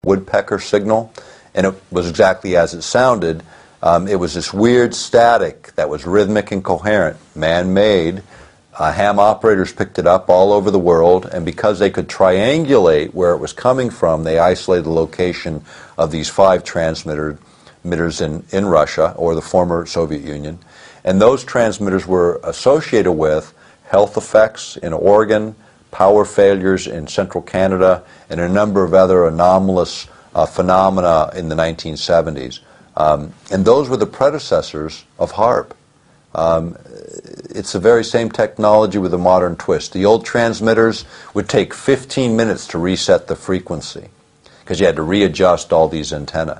woodpecker signal, and it was exactly as it sounded. It was this weird static that was rhythmic and coherent, man-made. Ham operators picked it up all over the world, and because they could triangulate where it was coming from, they isolated the location of these 5 transmitters in Russia, or the former Soviet Union. And those transmitters were associated with health effects in Oregon, power failures in central Canada, and a number of other anomalous phenomena in the 1970s. And those were the predecessors of HAARP. It's the very same technology with a modern twist. The old transmitters would take 15 minutes to reset the frequency because you had to readjust all these antennae.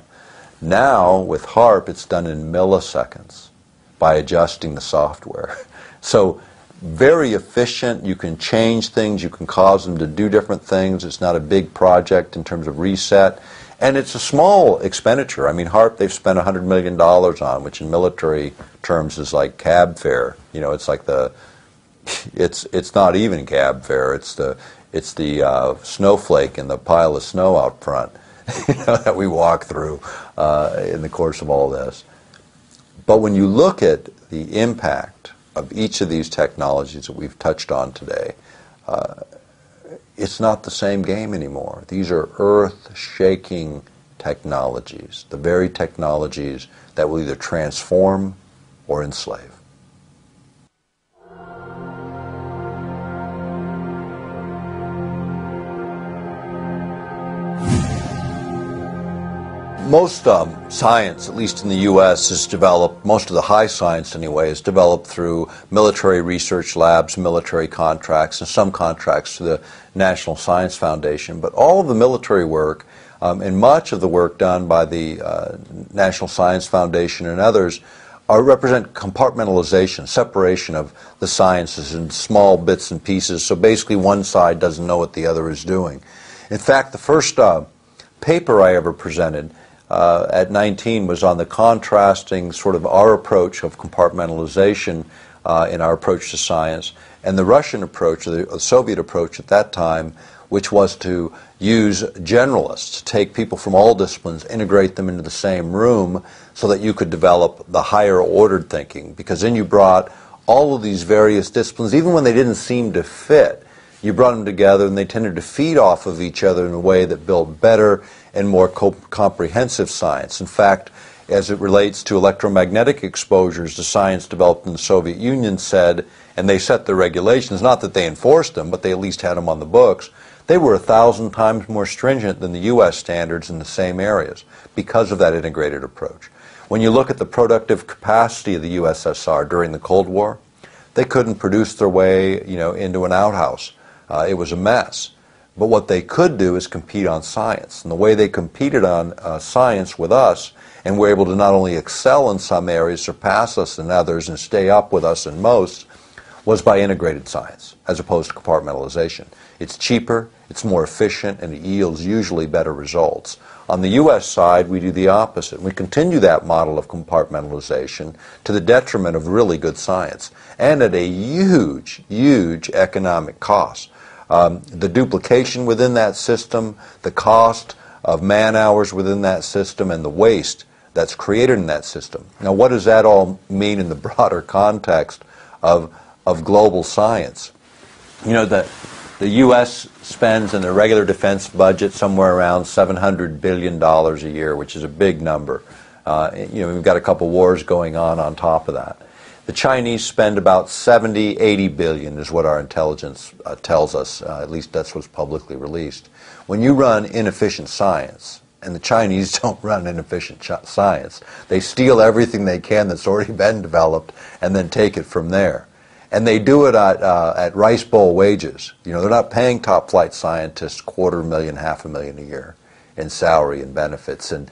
Now, with HAARP, it's done in milliseconds by adjusting the software. So, very efficient. You can change things. You can cause them to do different things. It's not a big project in terms of reset. And it's a small expenditure. I mean, HAARP they've spent $100 million on, which in military terms is like cab fare. You know, it's like it's not even cab fare. It's the snowflake and the pile of snow out front that we walk through in the course of all this. But when you look at the impact of each of these technologies that we've touched on today, it's not the same game anymore. These are earth-shaking technologies, the very technologies that will either transform or enslave. Most science, at least in the U.S., is developed, most of the high science anyway, is developed through military research labs, military contracts, and some contracts to the National Science Foundation. But all of the military work and much of the work done by the National Science Foundation and others represent compartmentalization, separation of the sciences in small bits and pieces, so basically one side doesn't know what the other is doing. In fact, the first paper I ever presented at 19 was on the contrasting sort of our approach of compartmentalization in our approach to science and the Russian approach, or the Soviet approach at that time, which was to use generalists, to take people from all disciplines, integrate them into the same room so that you could develop the higher ordered thinking, because then you brought all of these various disciplines, even when they didn't seem to fit, you brought them together and they tended to feed off of each other in a way that built better and more comprehensive science. In fact, as it relates to electromagnetic exposures, the science developed in the Soviet Union said, and they set the regulations, not that they enforced them, but they at least had them on the books, they were 1,000 times more stringent than the U.S. standards in the same areas because of that integrated approach. When you look at the productive capacity of the USSR during the Cold War, they couldn't produce their way, into an outhouse. It was a mess. But what they could do is compete on science. And the way they competed on science with us, and were able to not only excel in some areas, surpass us in others, and stay up with us in most, was by integrated science, as opposed to compartmentalization. It's cheaper, it's more efficient, and it yields usually better results. On the U.S. side, we do the opposite. We continue that model of compartmentalization to the detriment of really good science, and at a huge, huge economic cost. The duplication within that system, the cost of man-hours within that system, and the waste that's created in that system. Now, what does that all mean in the broader context of global science? The U.S. spends in the regular defense budget somewhere around $700 billion a year, which is a big number. We've got a couple wars going on top of that. The Chinese spend about 70, 80 billion is what our intelligence tells us. At least that's what's publicly released. When you run inefficient science, and the Chinese don't run inefficient science, they steal everything they can that's already been developed and then take it from there. And they do it at rice bowl wages. They're not paying top flight scientists $250,000, $500,000 a year in salary and benefits, and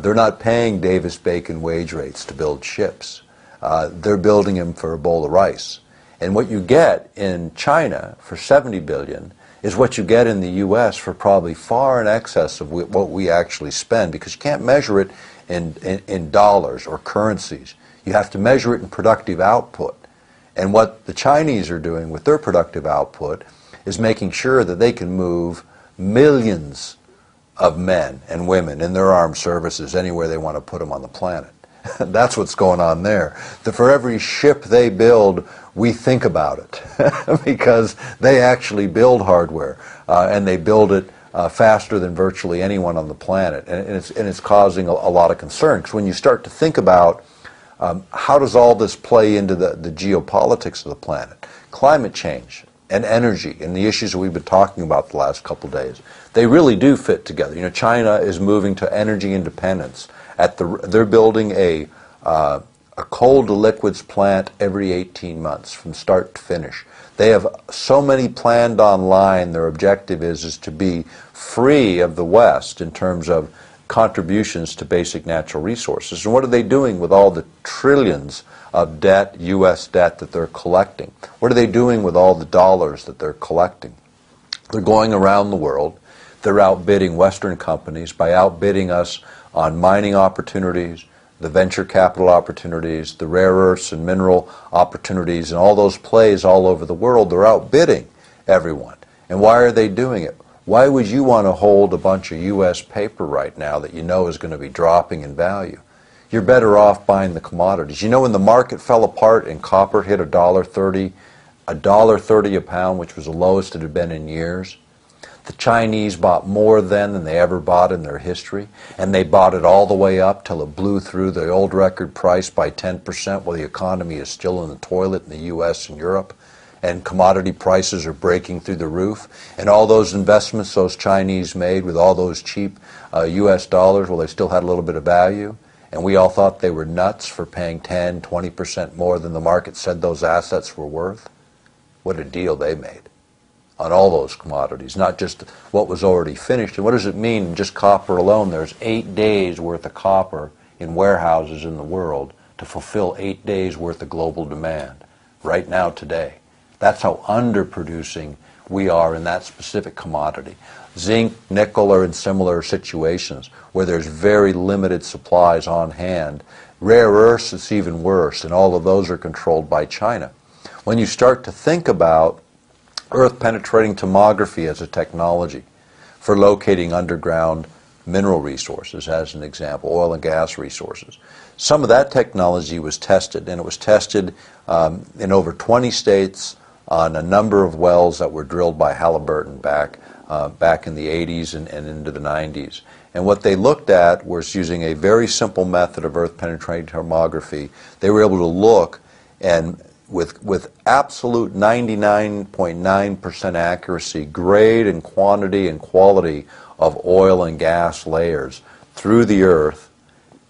they're not paying Davis-Bacon wage rates to build ships. They're building them for a bowl of rice. And what you get in China for $70 billion is what you get in the U.S. for probably far in excess of what we actually spend, because you can't measure it in dollars or currencies. You have to measure it in productive output. And what the Chinese are doing with their productive output is making sure that they can move millions of men and women in their armed services anywhere they want to put them on the planet. That's what's going on there. That for every ship they build, we think about it because they actually build hardware and they build it faster than virtually anyone on the planet, and it's causing a lot of concern, because when you start to think about how does all this play into the geopolitics of the planet, climate change and energy and the issues that we've been talking about the last couple of days, they really do fit together. You know, China is moving to energy independence. They're building a coal to liquids plant every 18 months from start to finish. They have so many planned online. Their objective is to be free of the West in terms of contributions to basic natural resources. And what are they doing with all the trillions of debt, U.S. debt, that they're collecting? What are they doing with all the dollars that they're collecting? They're going around the world. They're outbidding Western companies by outbidding us on mining opportunities, the venture capital opportunities, the rare earths and mineral opportunities, and all those plays all over the world. They're outbidding everyone. And why are they doing it? Why would you want to hold a bunch of U.S. paper right now that you know is going to be dropping in value? You're better off buying the commodities. You know, when the market fell apart and copper hit $1.30 a pound, which was the lowest it had been in years, the Chinese bought more then than they ever bought in their history, and they bought it all the way up till it blew through the old record price by 10% while the economy is still in the toilet in the U.S. and Europe, and commodity prices are breaking through the roof. And all those investments those Chinese made with all those cheap U.S. dollars, well, they still had a little bit of value, and we all thought they were nuts for paying 10, 20% more than the market said those assets were worth. What a deal they made on all those commodities, not just what was already finished. And what does it mean, just copper alone? There's 8 days worth of copper in warehouses in the world to fulfill 8 days worth of global demand right now today. That's how underproducing we are in that specific commodity. Zinc, nickel are in similar situations where there's very limited supplies on hand. Rare earths, it's even worse, and all of those are controlled by China. When you start to think about earth-penetrating tomography as a technology for locating underground mineral resources, as an example, oil and gas resources. Some of that technology was tested, and it was tested in over 20 states on a number of wells that were drilled by Halliburton back in the 80s and into the 90s. And what they looked at was using a very simple method of earth-penetrating tomography. They were able to look and with absolute 99.9% accuracy, grade and quantity and quality of oil and gas layers through the earth,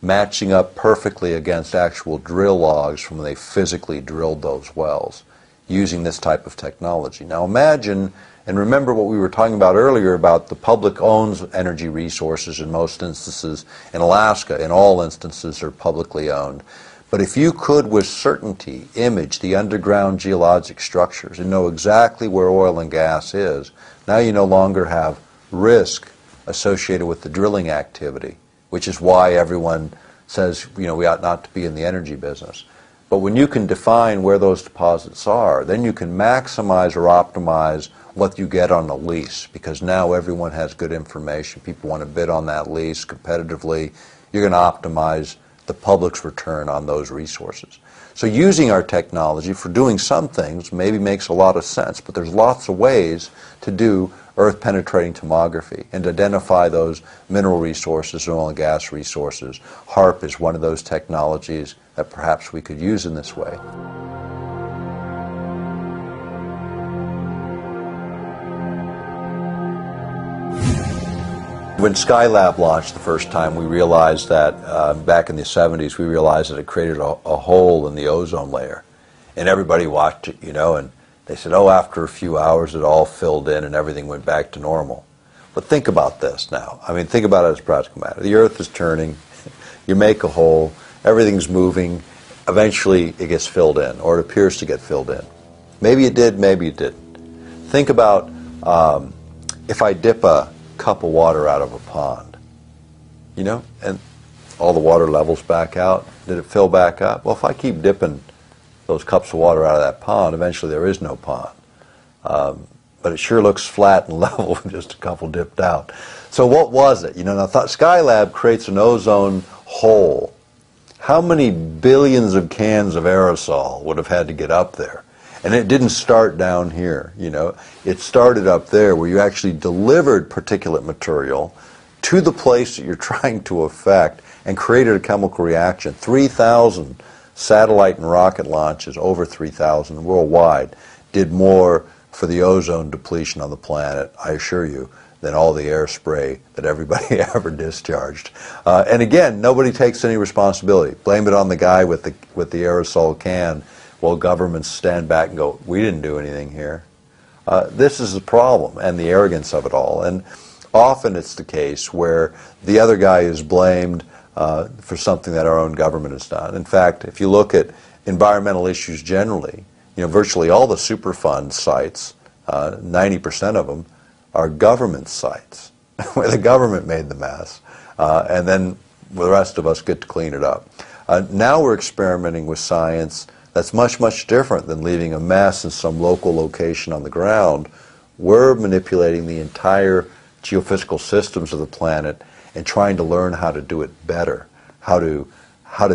matching up perfectly against actual drill logs from when they physically drilled those wells using this type of technology. Now imagine, and remember what we were talking about earlier about the public owns energy resources in most instances. In Alaska, in all instances, are publicly owned. But if you could, with certainty, image the underground geologic structures and know exactly where oil and gas is, now you no longer have risk associated with the drilling activity, which is why everyone says, you know, we ought not to be in the energy business. But when you can define where those deposits are, then you can maximize or optimize what you get on the lease, because now everyone has good information. People want to bid on that lease competitively. You're going to optimize the public's return on those resources. So using our technology for doing some things maybe makes a lot of sense, but there's lots of ways to do earth-penetrating tomography and to identify those mineral resources, oil and gas resources. HARP is one of those technologies that perhaps we could use in this way. When Skylab launched the first time, we realized that, back in the 70s, we realized that it created a hole in the ozone layer. And everybody watched it, you know, and they said, oh, after a few hours it all filled in and everything went back to normal. But think about this now. I mean, think about it as a practical matter. The Earth is turning, you make a hole, everything's moving, eventually it gets filled in, or it appears to get filled in. Maybe it did, maybe it didn't. Think about if I dip a cup of water out of a pond, you know, and all the water levels back out. Did it fill back up? Well, if I keep dipping those cups of water out of that pond, eventually there is no pond. but it sure looks flat and level with just a couple dipped out. So what was it? You know, now Skylab creates an ozone hole. How many billions of cans of aerosol would have had to get up there? And it didn't start down here, you know. It started up there where you actually delivered particulate material to the place that you're trying to affect and created a chemical reaction. 3,000 satellite and rocket launches, over 3,000 worldwide, did more for the ozone depletion on the planet, I assure you, than all the air spray that everybody ever discharged. And again, nobody takes any responsibility. Blame it on the guy with the aerosol can, while governments stand back and go, we didn't do anything here. This is the problem and the arrogance of it all. And often it's the case where the other guy is blamed for something that our own government has done. In fact, if you look at environmental issues generally, you know, virtually all the Superfund sites, 90% of them, are government sites where the government made the mess, and then the rest of us get to clean it up. Now we're experimenting with science that's much, much different than leaving a mess in some local location on the ground. We're manipulating the entire geophysical systems of the planet and trying to learn how to do it better, how to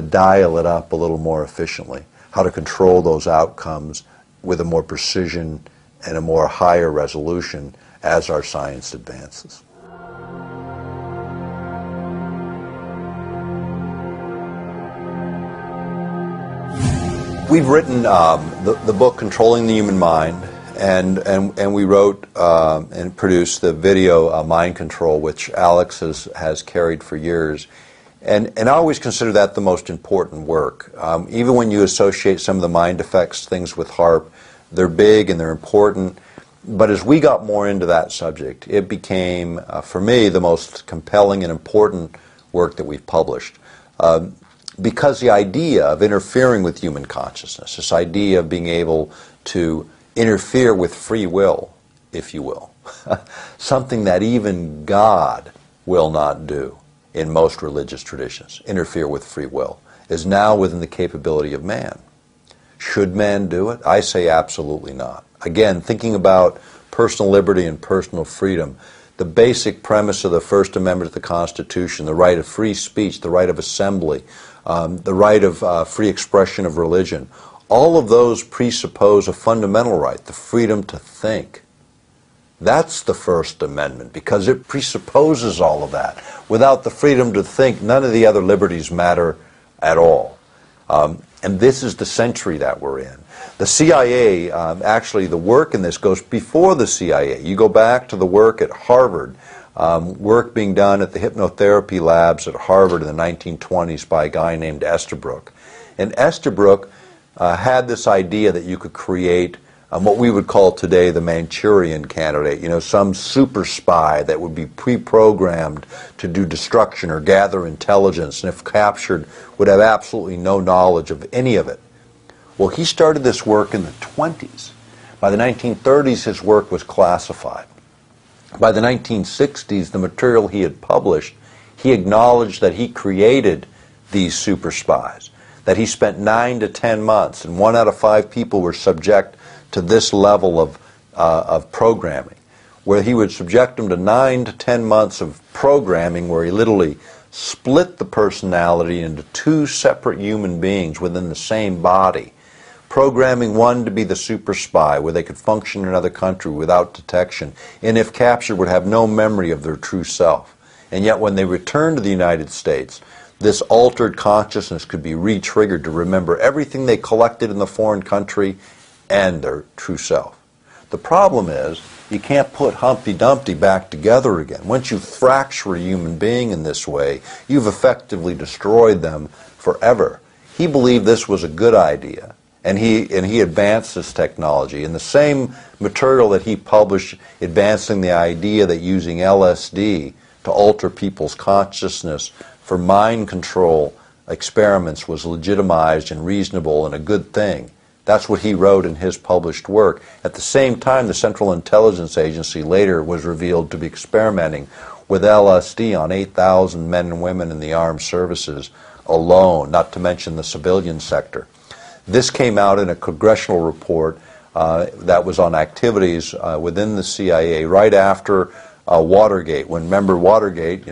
dial it up a little more efficiently, how to control those outcomes with a more precision and a more higher resolution as our science advances. We've written the book Controlling the Human Mind, and we wrote and produced the video Mind Control, which Alex has carried for years. And I always consider that the most important work. Even when you associate some of the mind effects things with HAARP, they're big and they're important. But as we got more into that subject, it became, for me, the most compelling and important work that we've published. Because the idea of interfering with human consciousness, this idea of being able to interfere with free will, if you will, something that even God will not do in most religious traditions, interfere with free will, is now within the capability of man. Should man do it? I say absolutely not. Again, thinking about personal liberty and personal freedom, the basic premise of the First Amendment of the Constitution, the right of free speech, the right of assembly, the right of free expression of religion, all of those presuppose a fundamental right, the freedom to think. That's the First Amendment, because it presupposes all of that. Without the freedom to think, none of the other liberties matter at all. And this is the century that we're in. The CIA, actually the work in this goes before the CIA. You go back to the work at Harvard, work being done at the hypnotherapy labs at Harvard in the 1920s by a guy named Estabrook. And Estabrook had this idea that you could create what we would call today the Manchurian candidate, you know, some super spy that would be pre-programmed to do destruction or gather intelligence, and if captured would have absolutely no knowledge of any of it. Well, he started this work in the 20s. By the 1930s, his work was classified. By the 1960s, the material he had published, he acknowledged that he created these super spies, that he spent 9 to 10 months, and 1 out of 5 people were subject to this level of programming, where he would subject them to 9 to 10 months of programming where he literally split the personality into 2 separate human beings within the same body, programming one to be the super spy where they could function in another country without detection, and if captured would have no memory of their true self. And yet when they returned to the United States, this altered consciousness could be re-triggered to remember everything they collected in the foreign country and their true self. The problem is you can't put Humpty Dumpty back together again. Once you fracture a human being in this way, you've effectively destroyed them forever. He believed this was a good idea, and he advanced this technology. In the same material that he published advancing the idea that using LSD to alter people's consciousness for mind control experiments was legitimized and reasonable and a good thing. That's what he wrote in his published work. At the same time, the Central Intelligence Agency later was revealed to be experimenting with LSD on 8,000 men and women in the armed services alone, not to mention the civilian sector. This came out in a congressional report that was on activities within the CIA right after Watergate. When, remember Watergate,